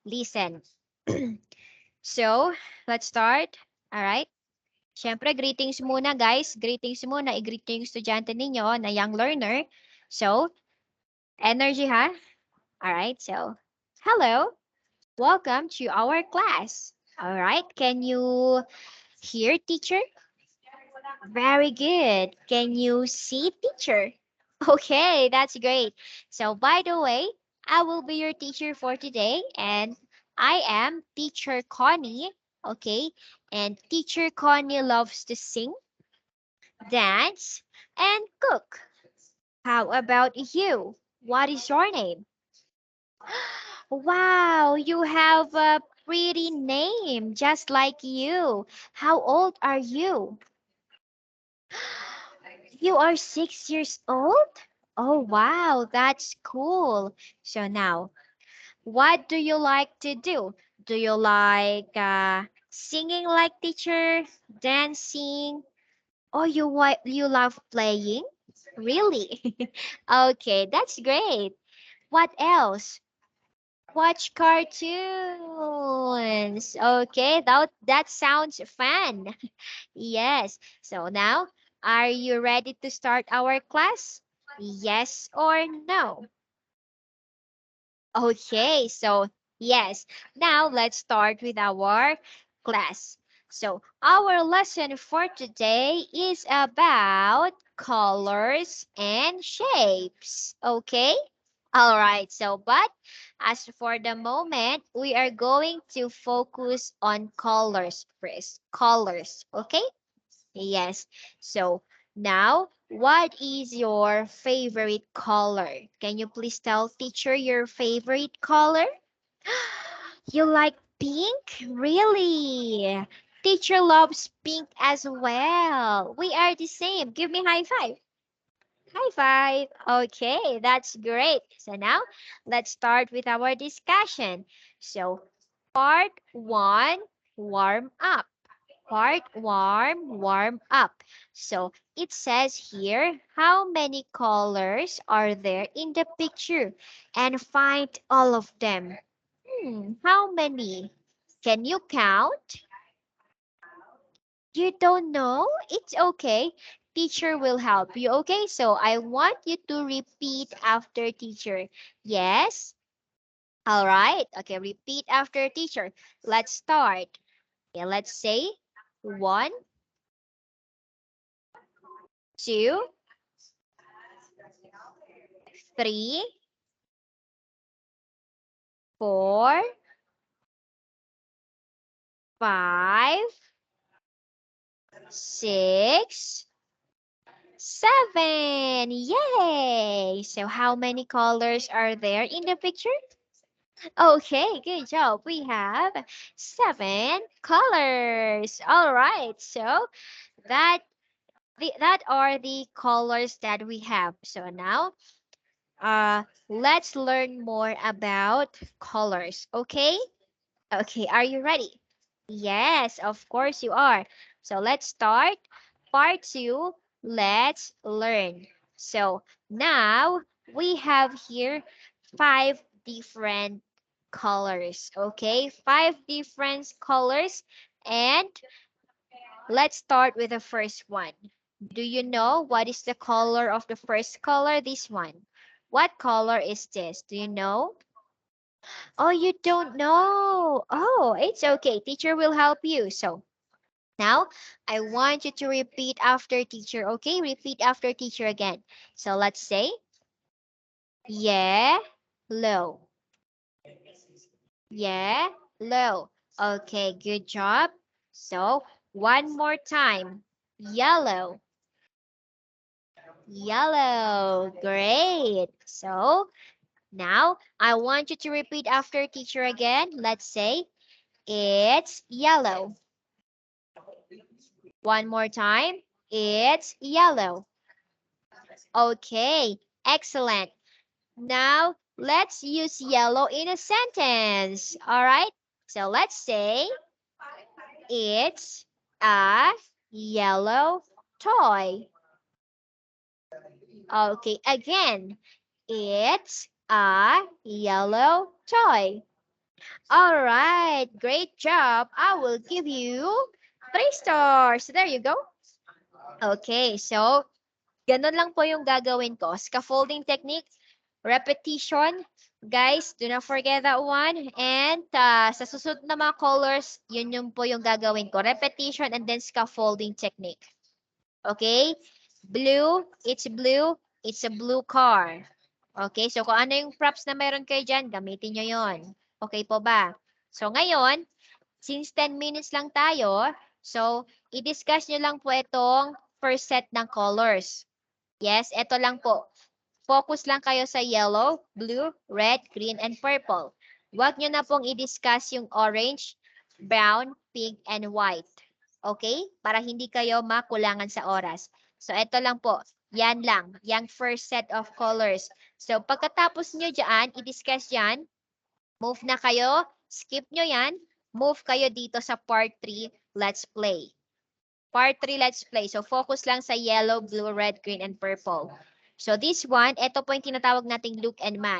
listen. So, let's start. All right. Siyempre, greetings muna guys. Greetings muna. I-greet yung estudyante ninyo na young learner. So, energy ha? All right. So, hello. Welcome to our class. All right. Can you hear teacher? Very good. Can you see teacher? Okay, that's great. So, by the way, I will be your teacher for today, and I am Teacher Connie. Okay, and Teacher Connie loves to sing, dance, and cook. How about you? What is your name? Wow, you have a pretty name, just like you. How old are you? You are 6 years old? Oh, wow, that's cool. So now, what do you like to do? Do you like singing like teacher, dancing, or you love playing? Really? Okay, that's great. What else? Watch cartoons. Okay, that sounds fun. Yes. So now, are you ready to start our class? Yes or no? Okay, so yes. Now let's start with our class. So our lesson for today is about colors and shapes. Okay? All right, so but as for the moment, we are going to focus on colors first. Colors, okay? Yes. So now, what is your favorite color? Can you please tell teacher your favorite color? You like pink? Really? Teacher loves pink as well. We are the same. Give me high five. High five. Okay, that's great. So now let's start with our discussion. So, part one, warm up. Warm up. So it says here how many colors are there in the picture and find all of them. How many? Can you count? You don't know? It's okay. Teacher will help you. Okay, so I want you to repeat after teacher. Yes? All right. Okay, repeat after teacher. Let's start. Okay, let's say one, two, three, four, five, six, seven. Yay! So how many colors are there in the picture? Okay, good job. We have seven colors. All right. So that that are the colors that we have. So now let's learn more about colors. Okay? Okay, are you ready? Yes, of course you are. So let's start part two. Let's learn. So now we have here five different colors. Okay, five different colors. And let's start with the first one. Do you know what is the color of the first color? This one. What color is this? Do you know? Oh, you don't know. Oh, it's okay. Teacher will help you. So now I want you to repeat after teacher. Okay, repeat after teacher again. So let's say yeah, low. Yeah, low. Okay, good job. So one more time. Yellow. Yellow. Great. So now I want you to repeat after teacher again. Let's say it's yellow. One more time. It's yellow. Okay, excellent. Now let's use yellow in a sentence. All right. So let's say it's a yellow toy. Okay, again, it's a yellow toy. All right, great job. I will give you 3 stars. There you go. Okay, so ganun lang po yung gagawin ko. Scaffolding technique, repetition. Guys, do not forget that one. And sa susunod na mga colors, yun yung po yung gagawin ko. Repetition and then scaffolding technique. Okay? Blue, it's a blue car. Okay, so kung ano yung props na meron kayo dyan, gamitin nyo yon. Okay po ba? So ngayon, since 10 minutes lang tayo, so i-discuss nyo lang po itong first set ng colors. Yes, ito lang po. Focus lang kayo sa yellow, blue, red, green, and purple. Huwag nyo na pong i-discuss yung orange, brown, pink, and white. Okay? Para hindi kayo makulangan sa oras. So, ito lang po. Yan lang. Yung first set of colors. So, pagkatapos nyo dyan, i-discuss yan. Move na kayo. Skip nyo yan. Move kayo dito sa part 3. Let's play. Part 3, let's play. So, focus lang sa yellow, blue, red, green, and purple. So, this one, ito po yung tinatawag nating look and match.